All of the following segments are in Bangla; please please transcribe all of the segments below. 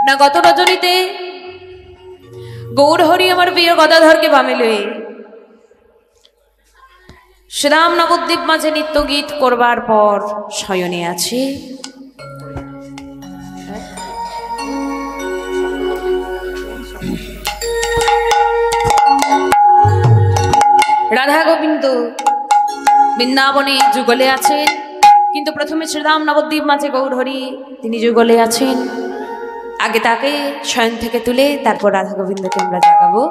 না গত রজনীতে গৌরহরি আমার প্রিয় গদাধরকে বামে লয়ে শ্রীরাম নবদ্বীপ মাঝে নিত্য গীত করবার পর শয়নে আছে। রাধা গোবিন্দ বৃন্দাবনে যুগলে আছেন, কিন্তু প্রথমে শ্রীরাম নবদ্বীপ মাঝে গৌরহরি তিনি যুগলে আছেন। আগে তাকে শয়ন থেকে তুলে তারপর রাধা গোবিন্দকে আমরা জাগাবো।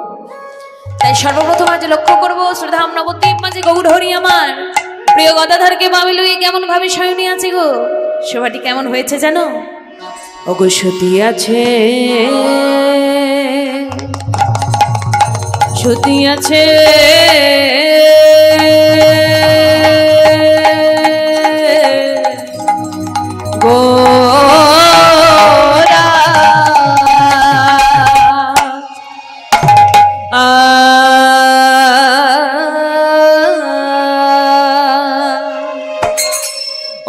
তাই সর্বপ্রথম আজ লক্ষ্য করবো শ্রীরাম নবদ্বীপ মাঝে গৌরহরি আমার প্রিয় গদাধরকে বামে লইয়ে কেমন ভাবে শয়নে আছে গো। শোভাটি কেমন হয়েছে জানো? ওগো সতী আছে, সতী আছে, গোরা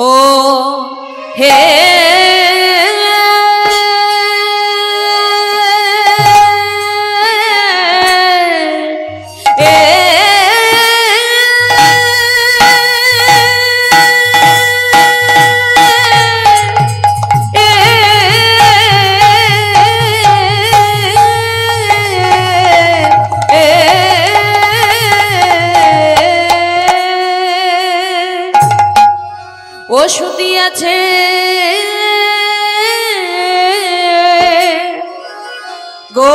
ও হে ও সতী আছে, গো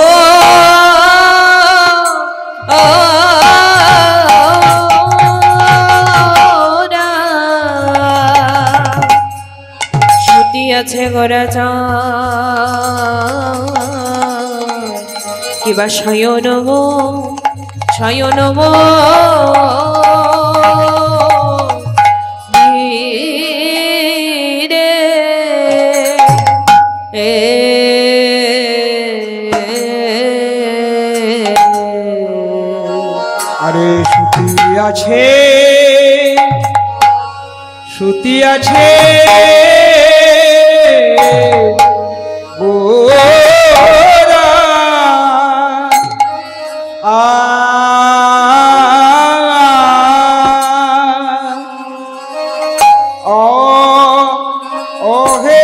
সতী আছে গোরা কিবা শয়ন শয়ন আরে সতী আছে, সতী আছে গোরা ও হে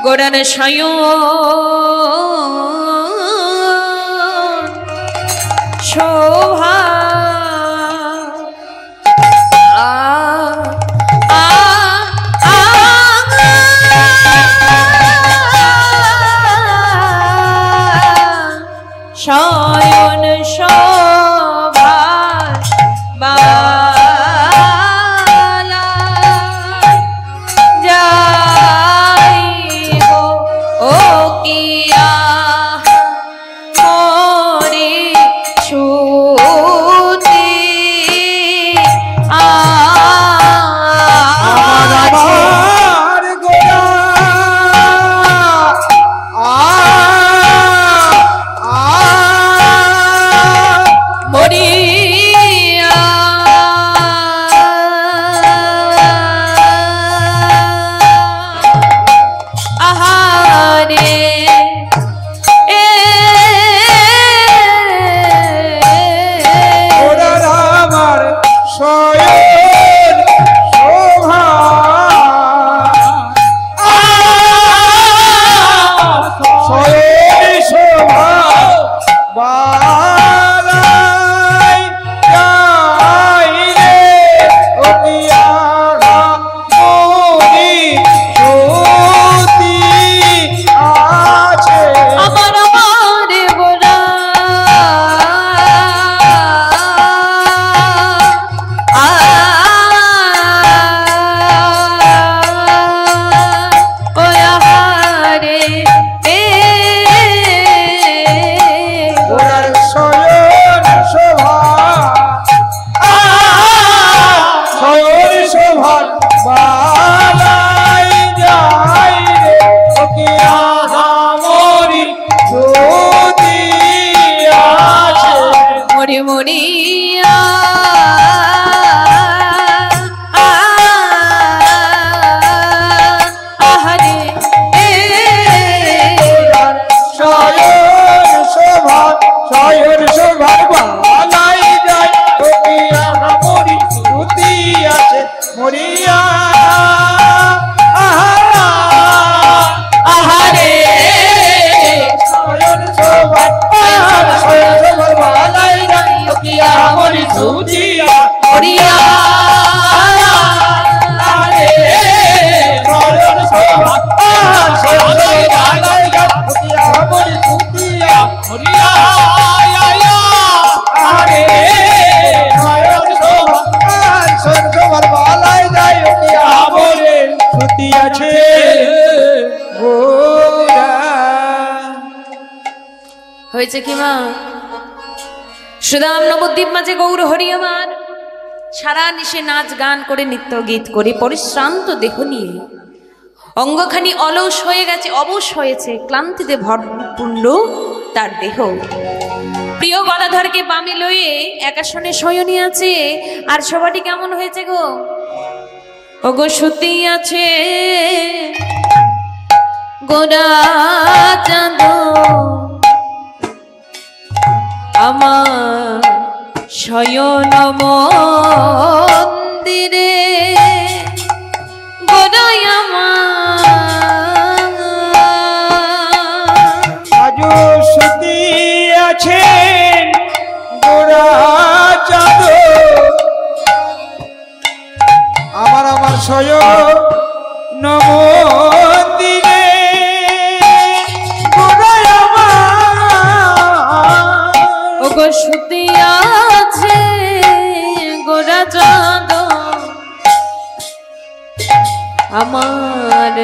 গোরান শয়ন শোভা শয়ন শোভা বালা যাইব ও কিয়া মরে সুতি আমার গোরা মরিয়া সুতি আছে মরিয়া আহারে শয়ন শোভা শয়ন শোভার বালাই নাই উকিয়া মরি সুতিয়া মরিয়া শয়ন শোভা শয়ন শোভার বালাই নাই উকিয়া মরি সুতিয়া মরিয়া আরে শয়ন শোভা শয়ন শোভার বালাই নাই উকিয়া মরি সুতি আছে গোরা। হয়েছে কি মা? সুদাম নবদ্বীপ মাঝে গৌর হরি আমার সারা নিশে নাচ গান করে নৃত্য গীত করে পরিশ্রান্ত দেহ নিয়ে অঙ্গখানি অলস হয়ে গেছে, অবশ হয়েছে, ক্লান্তিতে ভরপূর্ণ তার দেহ। প্রিয় গদাধরকে বামে লয়ে একাশনে শয়নী আছে। আর সবাটি কেমন হয়েছে গো? ওগো সুতি আছে গোরা চাঁদ আমার শয়ন মন্দিরে গোরাই আমার আজও সুতি আছেন গোরা চাঁদ আমার আমার শয়ন মন্দিরে গোরাই আমার ওগো সুতি আছে গোরা চাঁদ আমার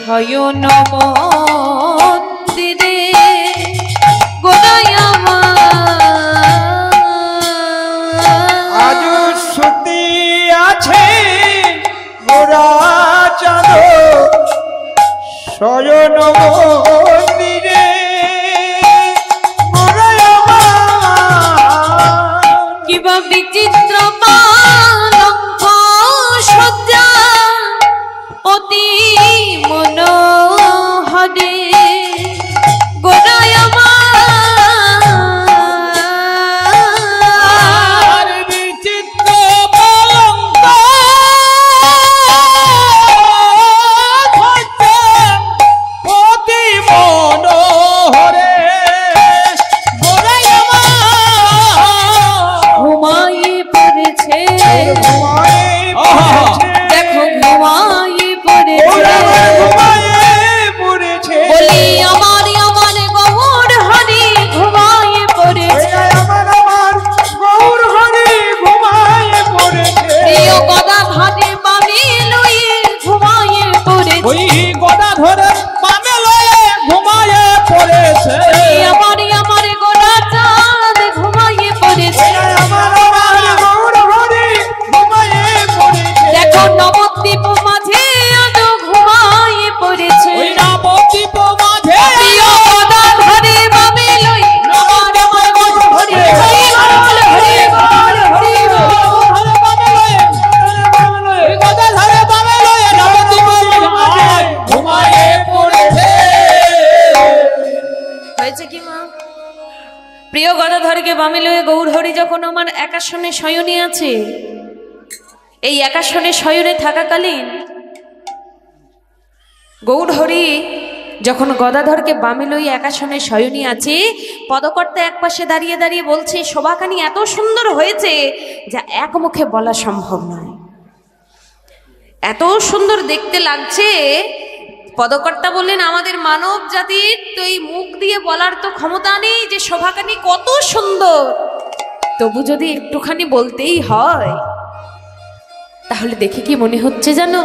শয়ন মন্দিরে গোরাই আমার আজও সুতি আছেন গোরা চাঁদ শয়ন মন্দিরে গোরাই আমার কিবা বিচিত্র পালঙ্ক সজ্জা অতি মনোহরে গোরাই আমার বিচিত্র পালঙ্ক অতি মনোহরে গোরাই আমার ঘুমাই পড়েছে ঘুমায়ে পড়েছে দেখো ঘুমাই পড়েছে ঘুমায়ে পড়েছে বলি আমার আমার গৌর হরি ঘুমাই পড়েছে আমার আমার গৌর হরি ঘুমায়ে পড়েছে প্রিয় গদা ভাতে পাবি লই ঘুমাই পড়েছে ওই গদা ধরে পামে লয়ে ঘুমায়ে পড়েছে আমার আমার গোরা চাঁদ ঘুমাই পড়েছে আমার আমার গৌর হরি ঘুমায়ে পড়েছে দেখো নবদ্বীপ মাঝে আজ ঘুমাই পড়েছে ওই নবদ্বীপ মাঝে প্রিয় গদা ধরে পাবি লই আমার আমার গৌর হরি হরি বল হরি বল হরি বল গদা ধরে পামে লয়ে নবদ্বীপ মাঝে ঘুমায়ে পড়েছে হয়েছে কি মা? প্রিয় গদাধরকে বামে লয়ে গৌর হরি যখন আমার একাশনে শয়নে আছে, এই একাশনে শয়নে থাকাকালীন গৌর হরি যখন গদাধরকে বামে লইয়া একাশনে শয়নী আছে, পদকর্তা একপাশে দাঁড়িয়ে দাঁড়িয়ে বলছে শোভাখানি এত সুন্দর হয়েছে যা এক মুখে বলা সম্ভব নয়। এত সুন্দর দেখতে লাগছে। পদকর্তা বললেন আমাদের মানব জাতির তো এই মুখ দিয়ে বলার তো ক্ষমতা নেই যে শোভাখানি কত সুন্দর, তবু যদি একটুখানি বলতেই হয় তাহলে দেখে কি মনে হচ্ছে জানো?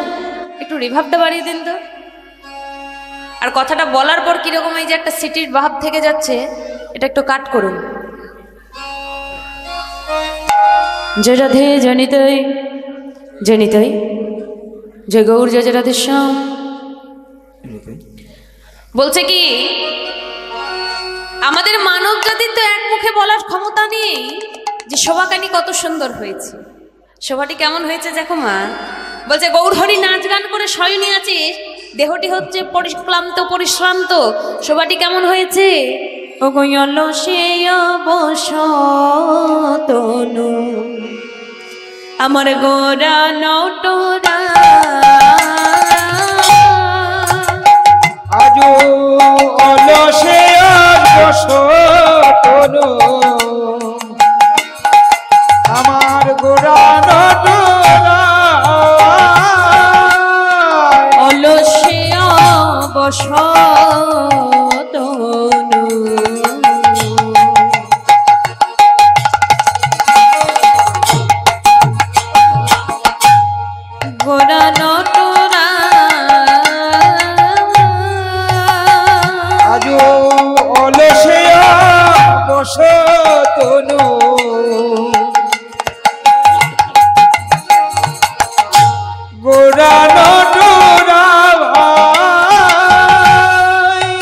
একটু রিভাবটা বাড়িয়ে দেন তো। আর কথাটা বলার পর কিরকম এই যে একটা সিটির ভাব থেকে যাচ্ছে, এটা একটু কাট করুন। জয় রাধে জনিতই জনিতই জয় গৌর জয় জয় রাধে শ্যাম। বলছে কি আমাদের মানব জাতির তো এক মুখে বলার ক্ষমতা নেই যে শোভাকানি কত সুন্দর হয়েছে। শোভাটি কেমন হয়েছে দেখো মা। বলছে গৌর হরি নাচ গান করে শয়নী আছে, দেহটি হচ্ছে পরিক্লান্ত পরিশ্রান্ত, শোভাটি কেমন হয়েছে? ও গয়ল সে অবসতনু আমার গোরা নটোরা আজো অলসে বসতনু আমার গোরা নটোরা অলসিয়া বসতনু গোরা নটোরা আজো অলসে বসতনু গোরা নটোরা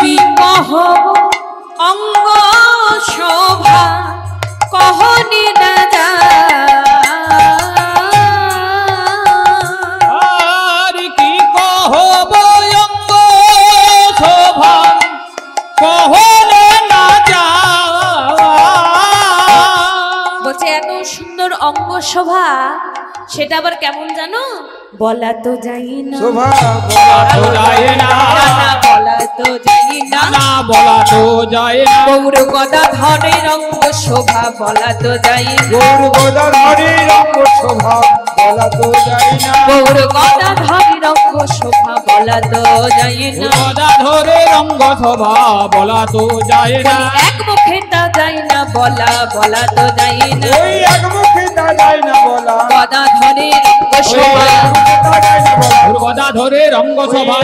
কি কহব অঙ্গ শোভা কহনি রাজা আর কি কহব অঙ্গ শোভা কহলে না যা বলছে এত সুন্দর অঙ্গ শোভা সেটা আবার কেমন জানো বলা তো যাই না শোভা বলা তো যায় না বলা তো যাই না না বলা তো যায় না গৌর গদা ধরে অঙ্গ শোভা বলা তো যাই না গৌর গোদাধরী রঙ্গ শোভা বলা তো যায় না গৌর গদা ধরে অঙ্গ শোভা বলা তো যাই না গোদাধরে রঙ্গ শোভা বলা তো যায় না এক মুখে তা যায় না বলা বলা তো যাই না ওই এক মুখে তা যায় না বলা গদা ধরে অঙ্গ শোভা গোদাধরে রঙ্গ শোভা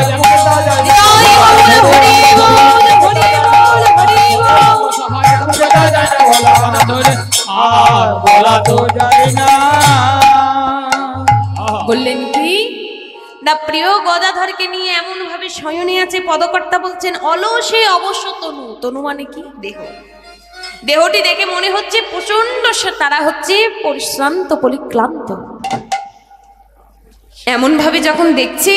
জয় গৌর হরি বল হরি বল হরি বল আর বলা তো যায় না বললেন কি না প্রিয় গদাধরকে নিয়ে এমন ভাবে শয়নে আছে পদকর্তা বলছেন অলসে অবশ্য তনু তনু মানে কি দেহ দেহটি দেখে মনে হচ্ছে প্রচন্ড তারা হচ্ছে পরিশ্রান্ত পরিক্লান্ত এমন ভাবে যখন দেখছে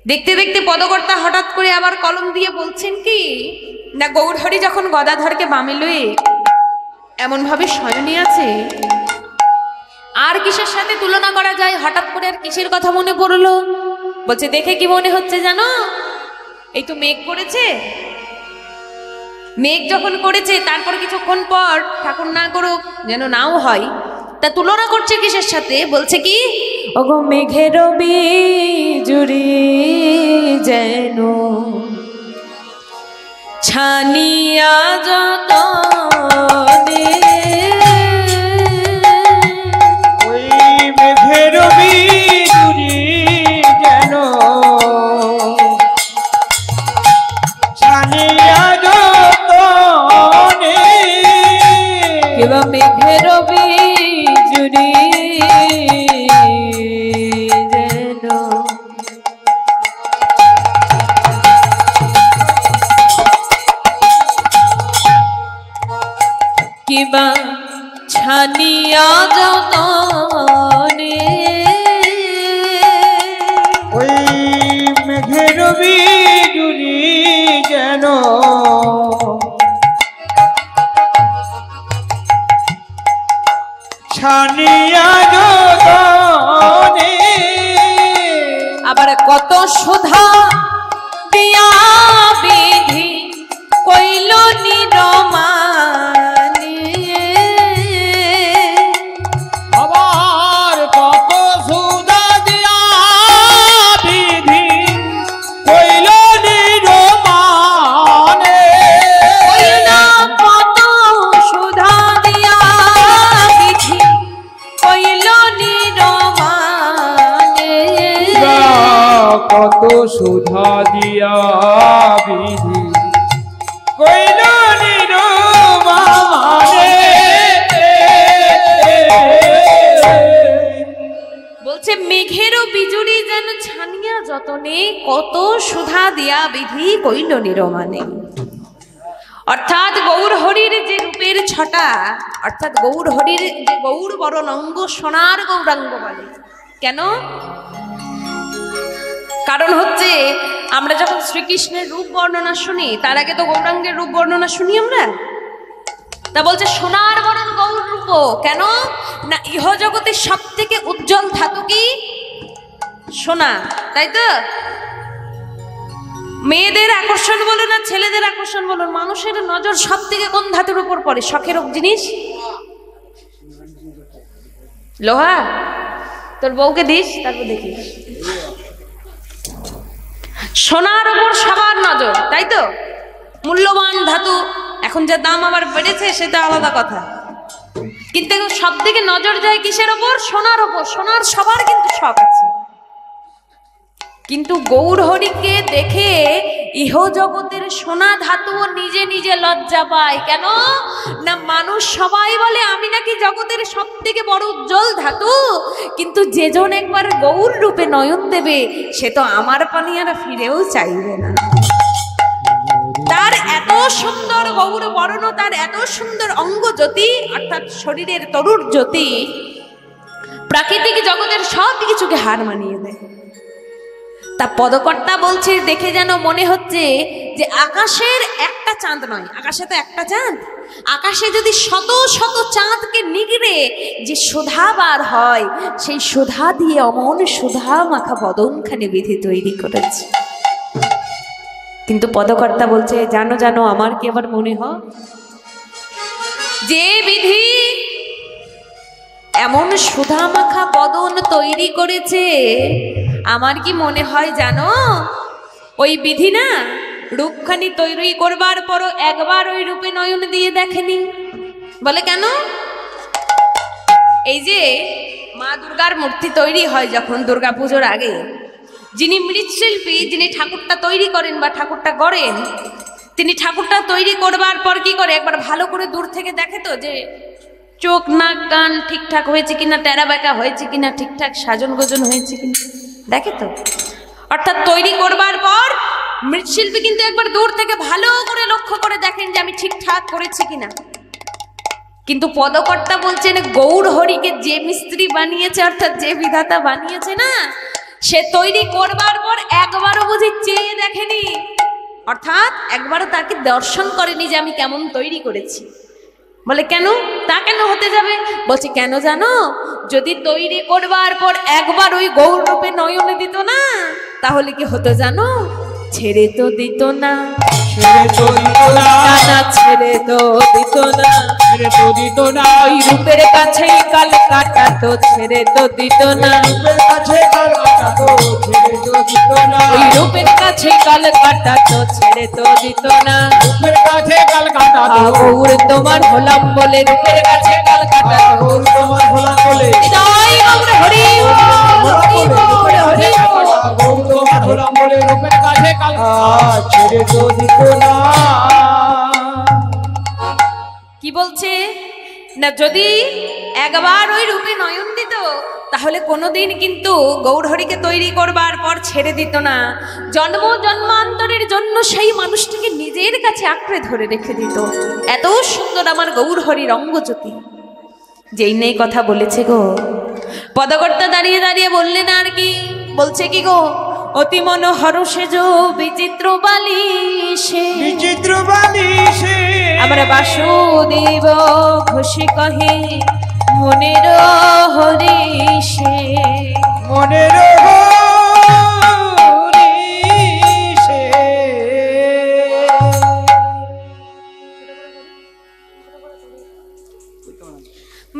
দেখতে দেখতে পদকর্তা হঠাৎ করে আবার কলম দিয়ে বলছেন কি না গৌরহরি যখন গদাধরকে বামে লয়ে এমন ভাবে শয়নে আছে আর কিসের সাথে তুলনা করা যায় হঠাৎ করে আর কিসের কথা মনে পড়লো বলছে দেখে কি মনে হচ্ছে জানো এই তো মেঘ করেছে মেঘ যখন করেছে তারপর কিছুক্ষণ পর ঠাকুর না করুক যেন নাও হয় তা তুলনা করছে কিসের সাথে বলছে কি ওগো মেঘের বিজুরি যেন ছানিয়া যতনে ওই মেঘের বিজুরি যেন ছানিয়া যতনে কিবা মেঘের বিজুরি যেন কিবা ছানিয়া যতনে ওই মেঘের বিজুরি যেন ছানিয়া যতনে আবার কত সুধা দিয়া বিধি কইল নিরমানে আবার কত সুদা দিয়া বিধি কইল নিরমানে কইল কত সুধা দিয়া বিধি কইল নিরমানে কত সুধা দিয়া বিধি কইল নিরমানে বলছে মেঘেরও বিজুরি যেন ছানিয়া যতনে কত সুধা দিয়া বিধি কইল নিরমানে অর্থাৎ গৌর হরির যে রূপের ছটা অর্থাৎ গৌর হরির যে গৌর বরণ অঙ্গ সোনার গৌরাঙ্গ বলে কেন কারণ হচ্ছে আমরা যখন শ্রীকৃষ্ণের রূপ বর্ণনা শুনি তার আগে তো গৌরাঙ্গের রূপ বর্ণনা শুনি আমরা তা বলছে সোনার বরণ গৌর রূপ, কেন না ইহ জগতের সব থেকে উজ্জ্বল ধাতু কি? সোনা, তাই তো? মেয়েদের আকর্ষণ বলুন আর ছেলেদের আকর্ষণ বলুন, মানুষের নজর সব থেকে কোন ধাতুর উপর পড়ে? শখের জিনিস লোহা। তোর বউকে দিস, তারপর দেখিস। সোনার উপর সবার নজর, তাই তো? মূল্যবান ধাতু, এখন যে দাম আবার বেড়েছে সেটা আলাদা কথা, কিন্তু সব থেকে নজর যায় কিসের ওপর? সোনার ওপর। সোনার সবার কিন্তু শখ আছে, কিন্তু গৌর হরিকে দেখে ইহ জগতের সোনা ধাতুও নিজে নিজে লজ্জা পায়। কেন না মানুষ সবাই বলে আমি নাকি জগতের সব থেকে বড় উজ্জ্বল ধাতু, কিন্তু যেজন একবার গৌর রূপে নয়ন দেবে সে তো আমার পানি আর ফিরেও চাইবে না। তার এত সুন্দর গৌর বর্ণ, তার এত সুন্দর অঙ্গ জ্যোতি, অর্থাৎ শরীরের তরুর জ্যোতি প্রাকৃতিক জগতের সব কিছুকে হার মানিয়ে দেয়। তা পদকর্তা বলছে দেখে যেন মনে হচ্ছে যে আকাশের একটা চাঁদ নয়, আকাশে তো একটা চাঁদ, আকাশে যদি শত শত চাঁদকে নিগড়ে যে সুধা বার হয়, সেই সুধা দিয়ে অমন সুধা মাখা বদনখানি বিধি তৈরি করেছে। কিন্তু পদকর্তা বলছে জানো জানো আমার কি আবার মনে হয়, যে বিধি এমন সুধা মাখা বদন তৈরি করেছে, আমার কি মনে হয় জানো ওই বিধি না রূপখানি তৈরি করবার পরও একবার ওই রূপে নয়ন দিয়ে দেখেনি। বলে কেন? এই যে মা দুর্গার মূর্তি তৈরি হয় যখন দুর্গাপুজোর আগে, যিনি মৃৎশিল্পী, যিনি ঠাকুরটা তৈরি করেন বা ঠাকুরটা গড়েন, তিনি ঠাকুরটা তৈরি করবার পর কি করে একবার ভালো করে দূর থেকে দেখে তো যে চোখ নাক কান ঠিকঠাক হয়েছে কিনা, টেরা বেঁকা হয়েছে কিনা, ঠিকঠাক সাজন গোজন হয়েছে কিনা, দেখে তো। অর্থাৎ তৈরি করবার পর মৃৎশিল্পী কিন্তু একবার দূর থেকে ভালো করে লক্ষ্য করে দেখেন যে আমি ঠিকঠাক করেছি কিনা। কিন্তু পদকর্তা বলছেন গৌর হরিকে যে মিস্ত্রি বানিয়েছে, অর্থাৎ যে বিধাতা বানিয়েছে না, সে তৈরি করবার পর একবারও বুঝি চেয়ে দেখেনি, অর্থাৎ একবারও তাকে দর্শন করেনি যে আমি কেমন তৈরি করেছি। বলে কেন? তা কেন হতে যাবে? বলছে কেন জানো, যদি তৈরি করবার পর একবার ওই গৌর রূপে নয়নে দিত না, তাহলে কি হতো জানো? ছেড়ে তো দিত না, ছেড়ে তো দিত না, ছেড়ে তো দিত না, ছেড়ে তো দিত না, ওই রূপের কাছেই কাল কাটাতো, ছেড়ে তো দিত না, রূপের কাছে কাল কাটাতো, ছেড়ে তো দিত না, ওই রূপের কাছে কাল কাটাতো, ছেড়ে তো দিত না, রূপের কাছে কাল কাটাতো, গৌর তোমার হলাম বলে রূপের কাছে কাল কাটাতো, গৌর তোমার হলাম বলে, জয় গৌর হরি বল, হরি বল। গৌর তোমার হলাম বলে রূপের কাছে কাল ছেড়ে তো দিত না। কি বলছে না, যদি একবার ওই রূপে নয়ন দিত তাহলে কোনোদিন কিন্তু গৌরহরিকে তৈরি করবার পর ছেড়ে দিত না, জন্ম জন্মান্তরের জন্য সেই মানুষটিকে নিজের কাছে আঁকড়ে ধরে রেখে দিত। এত সুন্দর আমার গৌরহরির অঙ্গজ্যোতি। যেই নেই কথা বলেছে গো, পদকর্তা দাঁড়িয়ে দাঁড়িয়ে বললেন আর কি বলছে কি গো, অতি মনোহর সেজ বিচিত্র বালিশে, বিচিত্র বালিশে আমরা বাসুদেব খুশি কহে মনের হরিষে, মনের হরিষে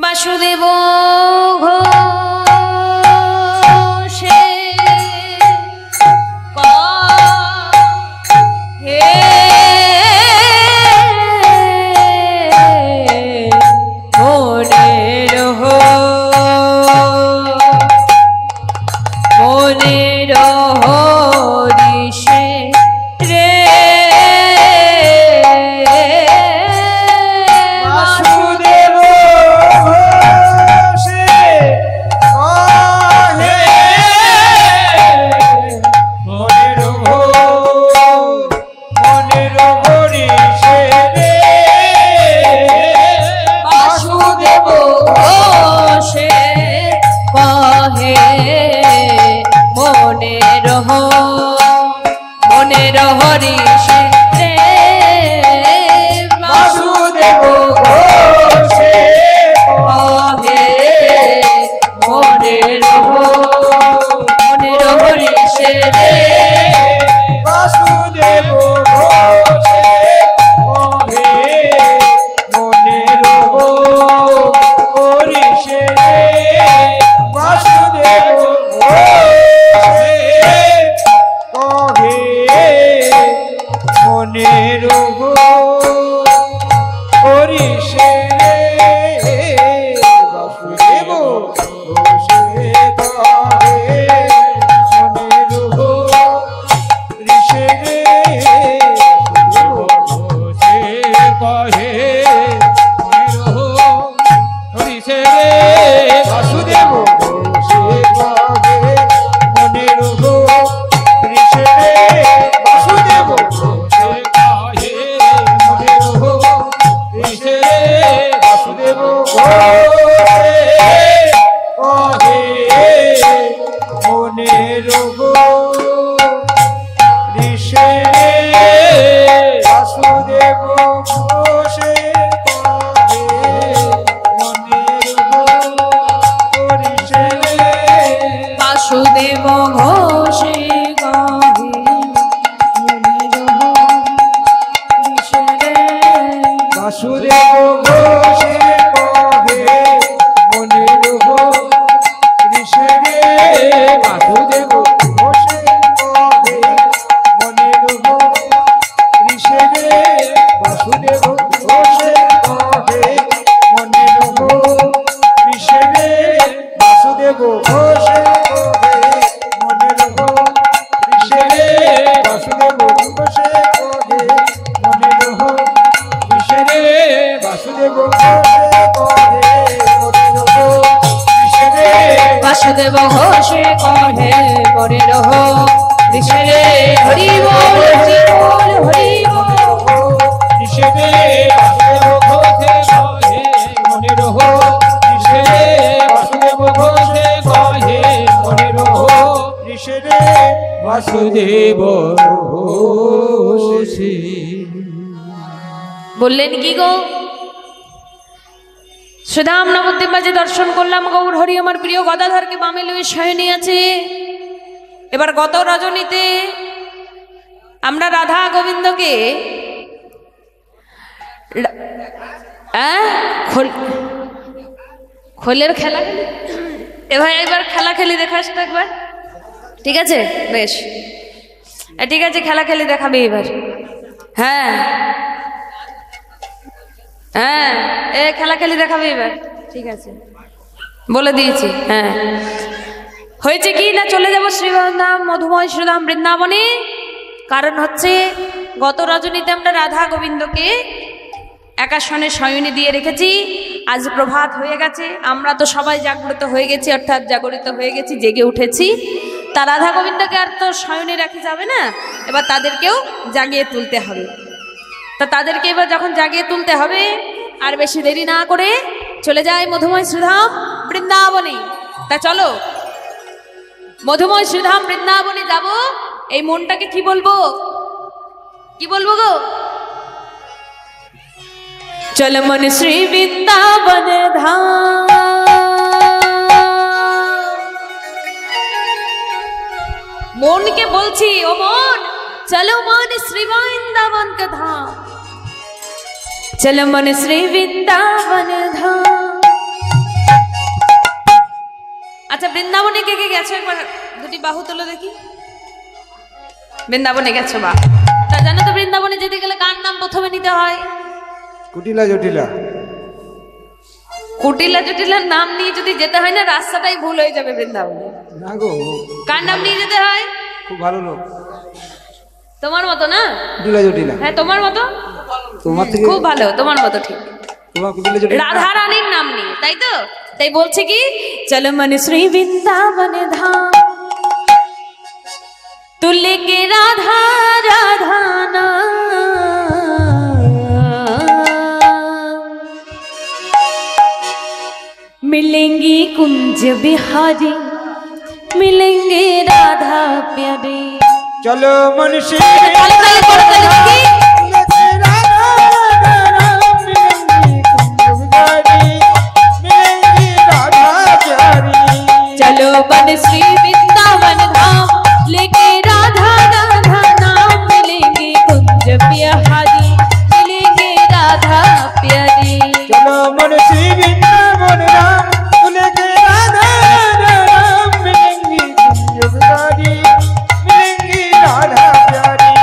বাসুদেব ঘোষে হে মনের মনের হরিষে রে বাসুদেব ঘোষে কহে মনের হরিষে রে বাসুদেব ঘোষে কহে মনের হরিষে রে বাসুদেব ঘোষে ঘোষে কহে মনের ঋষে ঘোষে কহে মনের ঋষে বাসুদেব ঘোষে কহে মনের ঋষে বাসুদেব ঘোষে কহে মনের ঋষে বাসুদেব ঘোষে কহে মনের ঋষে বাসুদেব ঘোষে বাসুদেব ঘোষে কহে বাসুদেব ঘোষে কহে মনের ঋষে বাসুদেব ঘোষে কহে মনের ঋষে বাসুদেব ঘোষে কহে মনের ঋষে বাসুদেব ঘোষে কহে মনের ঋষে বাসুদেব ঘোষে কহে মনের ঋষে বাসুদেব ঘোষে কহে মনের ঋষে বাসুদেব ঘোষে কহে মনের ঋষে হরি বল হরি বল হরি বল ঋষে বাসুদেব ঘোষে কহে মনের ঋষে বাসুদেব ঘোষে কহে মনের ঋষে বাসুদেব ঘোষে। বললেন কি গো শ্রীধাম নবদ্বীপ মাঝে দর্শন করলাম গৌর হরি আমার প্রিয় গদাধরকে বামে লয়ে শয়নে আছে। এবার গত রজনীতে আমরা রাধা গোবিন্দকে খোলের খেলা খেলি এবার খেলা খেলি দেখাস তো একবার, ঠিক আছে? বেশ, ঠিক আছে, খেলা খেলি দেখাবে এবার। হ্যাঁ হ্যাঁ, খেলা খেলি দেখাবে এবার, ঠিক আছে, বলে দিয়েছি। হ্যাঁ, হয়েছে কি না, চলে যাব শ্রীধাম মধুময় শ্রীধাম বৃন্দাবনে। কারণ হচ্ছে গত রজনীতে আমরা রাধা গোবিন্দকে একাশনে শয়নে দিয়ে রেখেছি। আজ প্রভাত হয়ে গেছে, আমরা তো সবাই জাগ্রত হয়ে গেছি, অর্থাৎ জাগরিত হয়ে গেছি, জেগে উঠেছি। তা রাধা গোবিন্দকে আর তো শয়নে রাখা যাবে না, এবার তাদেরকেও জাগিয়ে তুলতে হবে। তা তাদেরকে এবার যখন জাগিয়ে তুলতে হবে, আর বেশি দেরি না করে চলে যায় মধুময় শ্রীধাম বৃন্দাবনে। তা চলো মধুময় শ্রীধাম বৃন্দাবনে যাব। এই মনটাকে কি বলবো, কি বলবো গো? চল মন শ্রী বৃন্দাবন ধাম, মনকে বলছি, ও মন চলো মন শ্রী বৃন্দাবন কা ধাম, চলো মন শ্রী বৃন্দাবন ধাম। আচ্ছা, বৃন্দাবনে কে কে গেছো? একবার দুটি বাহু তোলো দেখি। বৃন্দাবনে গেছো? বা তা জানো তো বৃন্দাবনে যেতে গেলে কার নাম প্রথমে নিতে হয়? কুটিলা জটিলা। কুটিলা জটিলার নাম নিয়ে যদি যেতে হয় না, রাস্তাটাই ভুল হয়ে যাবে বৃন্দাবনে। না গো, কার নাম নিয়ে যেতে হয়? খুব ভালো লোক, তোমার মতো না? কুটিলা জটিলা। হ্যাঁ, তোমার মতো, তোমার থেকে খুব ভালো, তোমার মতো ঠিক। তোমার কুটিলা জটিলা, রাধা রানীর নাম নিয়ে, তাই তো? তাই বলছে কি, চলো মন শ্রী বৃন্দাবন ধাম, তুলে কে রাধা রাধা নাম, मिलेंगी कुंज बिहारी, मिलेंगे राधा प्यारे। চলো মনীষী चलो बन श्री वृंदावन धाम, लेके राधा राधा नाम, मिलेंगे कुंज बिहारी, मिलेंगे राधा प्यारी। চলো মনীষী বৃন্দাবন ধাম, তুলেকে রাধা রাম, মিলেঙ্গি কুঞ্জ বিহারি, মিলেঙ্গি রাধা প্যারি।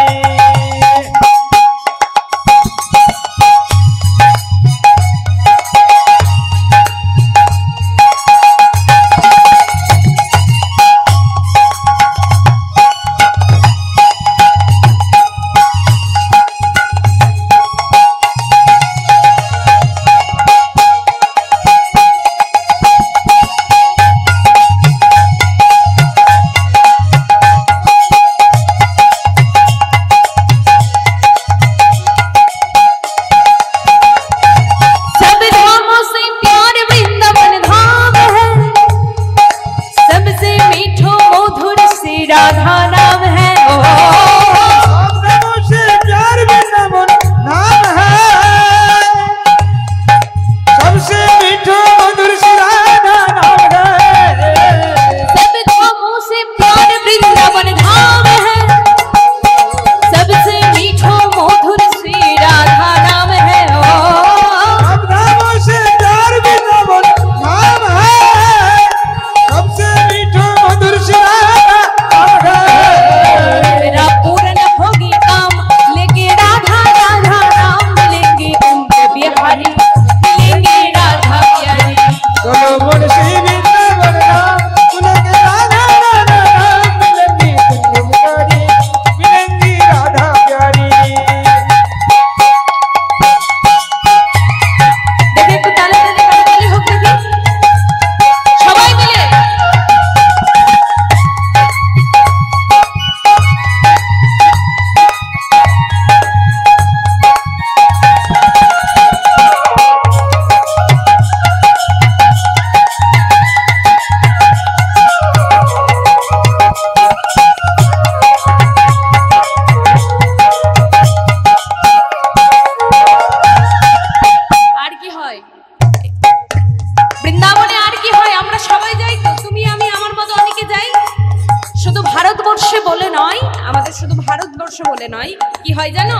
বলে নয়, কি হয় জানো?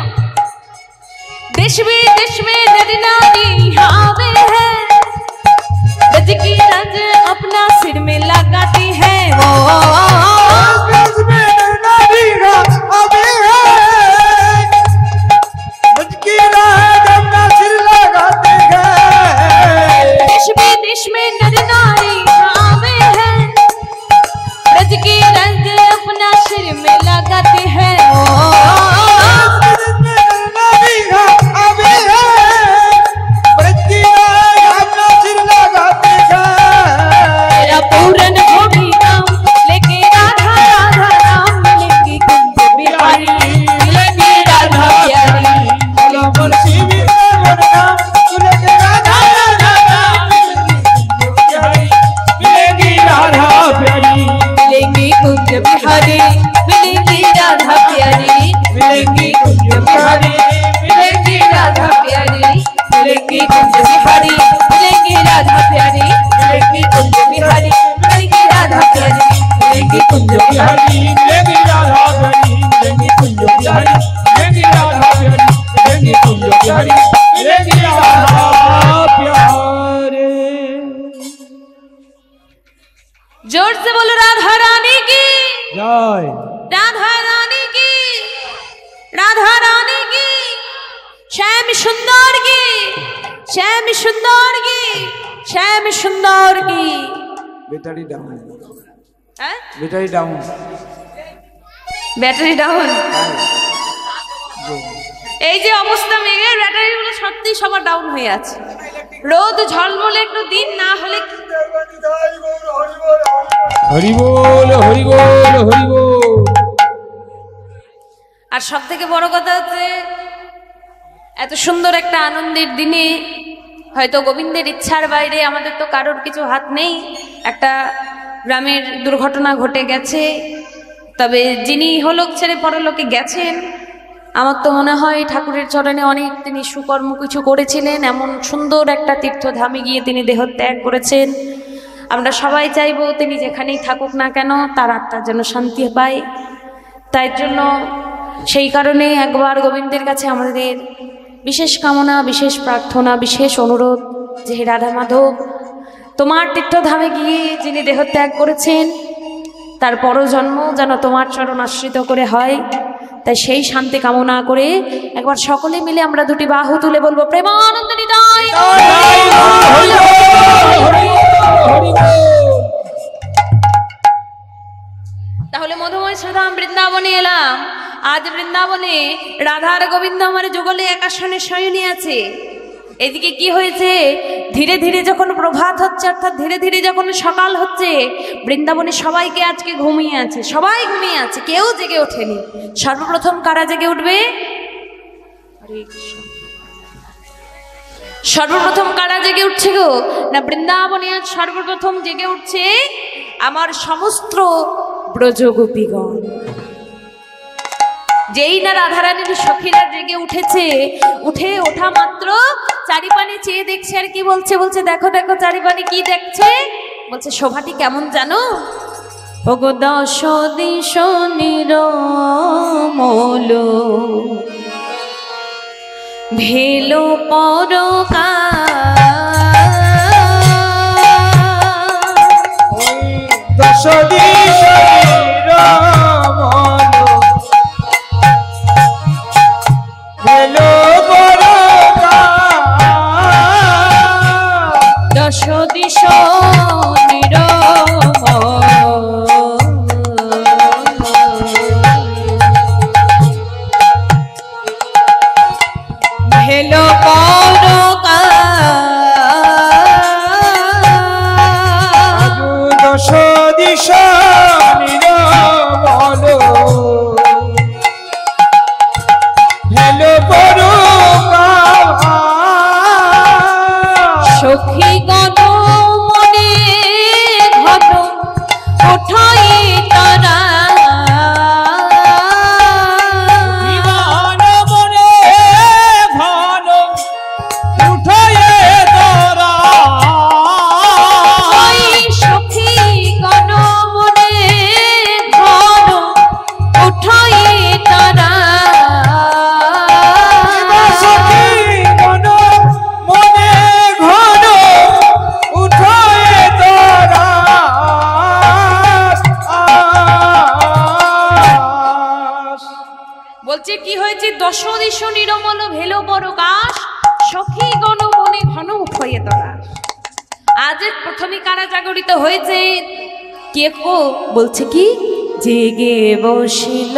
देश में नर नारी हावे है, रज की रज अपना सिर में लगाती है वो। देश में नर नारी हावे है, रज की रज अपना सिर लगाती है। देश में नर नारी हावे है, रज की रज अपना सिर में लगाती है वो। पूरन होगी नाम लेके राधा राधा राम मिलेगी कुंज बिहारी, मिलेगी राधा प्यारी। मिलेगी राधा प्यारी, मिलेगी कुंज बिहारी, मिलेगी राधा प्यारी, मिलेगी कुंज बिहारी, मिलेगी राधा प्यारी, मिलेगी कुंज बिहारी, मिलेगी राधा प्यारी, मिलेगी कुंज बिहारी, मिलेगी राधा प्यारी, मिलेगी कुंज बिहारी। मिलेगी राधा प्यारी, मिलेगी कुंज बिहारी, मिलेगी राधा प्यारी, मिलेगी कुंज बिहारी, मिलेगी राधा प्यारे। जोर से बोलो राधा रानी की जय, राधा रानी की, राधा रानी की, श्याम सुंदर की, श्याम सुंदर की, श्याम सुंदर की। बैटरी डाउन, হ্যাঁ? Battery down. Battery down. এই যে অবস্থা মেঘের, ব্যাটারিগুলো সত্যি সবার ডাউন হয়ে আছে। রোদ ঝলমলে একটু দিন না হলে হরি বল, হরি বল, হরি বল। আর সব থেকে বড় কথা হচ্ছে এত সুন্দর একটা আনন্দের দিনে হয়তো গোবিন্দের ইচ্ছার বাইরে আমাদের তো কারোর কিছু হাত নেই। একটা গ্রামের দুর্ঘটনা ঘটে গেছে, তবে যিনি ইহলোক ছেড়ে পরলোকে গেছেন, আমার তো মনে হয় ঠাকুরের চরণে অনেক তিনি সুকর্ম কিছু করেছিলেন। এমন সুন্দর একটা তীর্থধামে গিয়ে তিনি দেহত্যাগ করেছেন। আমরা সবাই চাইবো তিনি যেখানেই থাকুক না কেন তার আত্মার যেন শান্তি পায়। তাই জন্য সেই কারণে একবার গোবিন্দের কাছে আমাদের বিশেষ কামনা, বিশেষ প্রার্থনা, বিশেষ অনুরোধ যে হে রাধা মাধব, তোমার তীর্থধামে গিয়ে যিনি দেহত্যাগ করেছেন তার পরজন্ম যেন তোমার চরণ আশ্রিত করে হয়। তাই সেই শান্তি কামনা করে একবার সকলে মিলে আমরা দুটি বাহু তুলে বলবো প্রেমানন্দ নিতাই। তাহলে মধুময় শ্রীধাম বৃন্দাবনে এলাম। আজ বৃন্দাবনে রাধার গোবিন্দ আমার যুগলে এক আসনে শয়নী আছে। এদিকে কি হয়েছে, ধীরে ধীরে যখন প্রভাত হচ্ছে, অর্থাৎ ধীরে ধীরে যখন সকাল হচ্ছে, বৃন্দাবনে সবাইকে আজকে ঘুমিয়ে আছে, সবাই ঘুমিয়ে আছে, কেউ জেগে ওঠেনি। সর্বপ্রথম কারা জেগে উঠবে? সর্বপ্রথম কারা জেগে উঠছে গো? না, বৃন্দাবনে আজ সর্বপ্রথম জেগে উঠছে আমার সমস্ত ব্রজগোপীগণ। যেই না রাধারানীর সখীরা জেগে উঠেছে, উঠে ওঠা মাত্র চারিপানে চেয়ে দেখছে, আর কি বলছে? বলছে দেখো দেখো চারিপানে কি দেখছে? বলছে শোভাটি কেমন জানো? ওগো দশ দিশ নিরমল ভেলো পরকা, দশ দিশ নিরমল ভেলো পরকা, দশ দিশ নিরমল ভেলো পরকা, দশ দিশ নিরমল ভেলো পরকা, সখী গণ মনে ঘন ওঠাই তারা, বিমান মনে ঘন উঠয়ে তোরা, ওই সখী গণ মনে দশ দিশ নিরমল ভেলো বড় কাশ, সখী গণ মনে ঘন উঠয়ে তরাস। আজ প্রথমে কারা জাগরিত হয়েছে? কে কো বলছে কি? জেগে বসিল,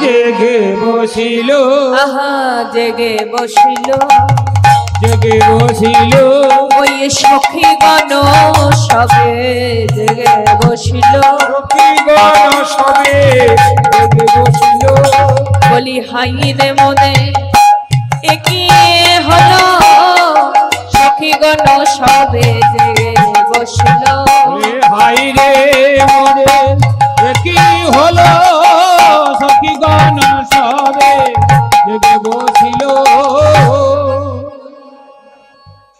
জেগে বসিল, আহা জেগে বসিল, জেগে বসিল, ওই সখী গণ সবে জেগে বসিল, সখীগণ সবে জেগে বসিল। বলি হাই রে মনে একি হলো, সখীগণ সবে জেগে বসিল। হাই রে মনে কি হলো, সখীগণ সবে জেগে বসিল।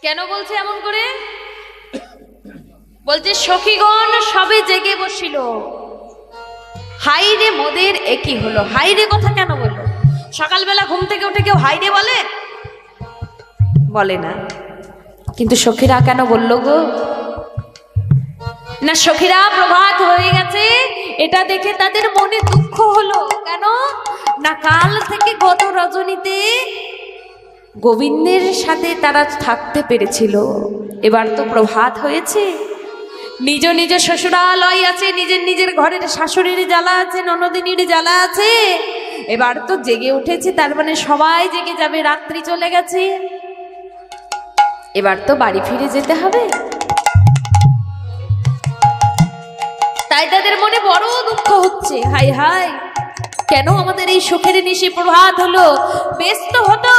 কেন বলছে এমন করে? বলছে সখীগণ সবে জেগে বসিল। হাই রে মোদের একই হলো। হাই রে কথা কেন বললো? সকালবেলা ঘুম থেকে উঠে কেউ হাই রে বলে? বলে না। কিন্তু সখীরা কেন বললো গো? না সখীরা প্রভাত হয়ে গেছে এটা দেখে তাদের মনে দুঃখ হলো। কেন না কাল থেকে গত রজনীতে গোবিন্দের সাথে তারা থাকতে পেরেছিল, এবার তো প্রভাত হয়েছে, নিজ নিজ শ্বশুরালয় আছে, নিজের নিজের ঘরের শাশুড়ির জ্বালা আছে, ননদিনীর জ্বালা আছে, এবার তো জেগে উঠেছে, তার মানে সবাই জেগে যাবে, রাত্রি চলে গেছে, এবার তো বাড়ি ফিরে যেতে হবে। তাই তাদের মনে বড় দুঃখ হচ্ছে, হাই হাই কেন আমাদের এই সুখের নিশি প্রভাত হলো। বেশ তো হতো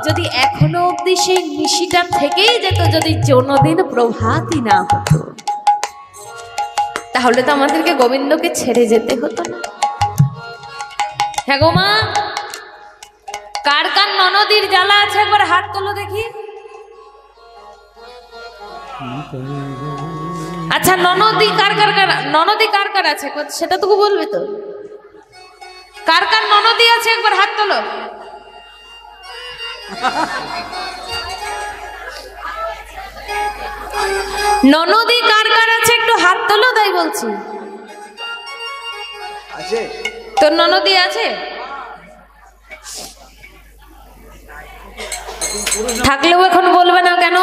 যদি এখনো অব্দি সেই নিশিটা থেকেই যেত, যদি কোনোদিন প্রভাতই না হতো, তাহলে তো আমাদেরকে গোবিন্দকে ছেড়ে যেতে হতো না। হ্যাঁ গো মা, কার কার ননদির জ্বালা আছে একবার হাত তোলো দেখি। আচ্ছা ননদি কার কার ননদি কার কার আছে সেটা তো বলবে তো। কার কার ননদি আছে একবার হাত তোলো। ননদি কার কার আছে একটু হাত তোলো, তাই বলছি। তোর ননদি আছে? থাকলেও এখন বলবে না কেন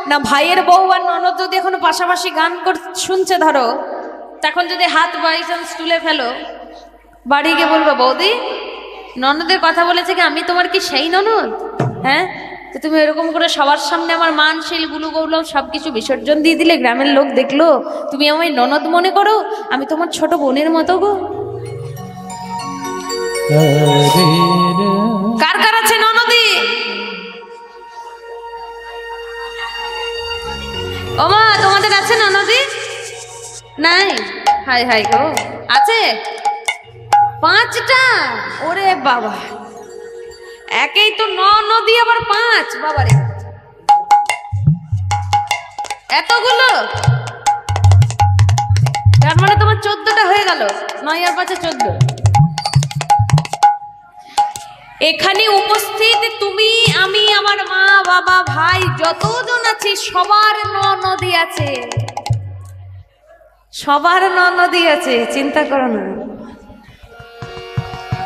না? ভাইয়ের বউ আর ননদ যদি এখন পাশাপাশি গান শুনছে ধরো, তখন যদি হাত বাই চান্স তুলে ফেলো, বাড়ি গিয়ে বলবে বৌদি ননদের কথা বলেছে কি আমি তোমার কি সেই ননদ? হ্যাঁ, তো তুমি এরকম করে সবার সামনে আমার মানশীল গুলু গৌলভ সবকিছু বিসর্জন দিয়ে দিলে, গ্রামের লোক দেখলো তুমি আমায় ননদ মনে করো, আমি তোমার ছোট বোনের মতো গো। কার কার আছে ননদি? ও মা তোমাদের আছে ননদি? নাই? হাই হাই গো, আছে 5টা। ওরে বাবা, একেই তো নদী আবার 5, বাবারে এতগুলো, তার মানে তোমার 14টা হয়ে গেল। 9 আর 5 14। এখানে উপস্থিত তুমি, আমি, আমার মা বাবা ভাই যতজন আছি সবার নদী আছে, সবার নদী আছে, চিন্তা করো না।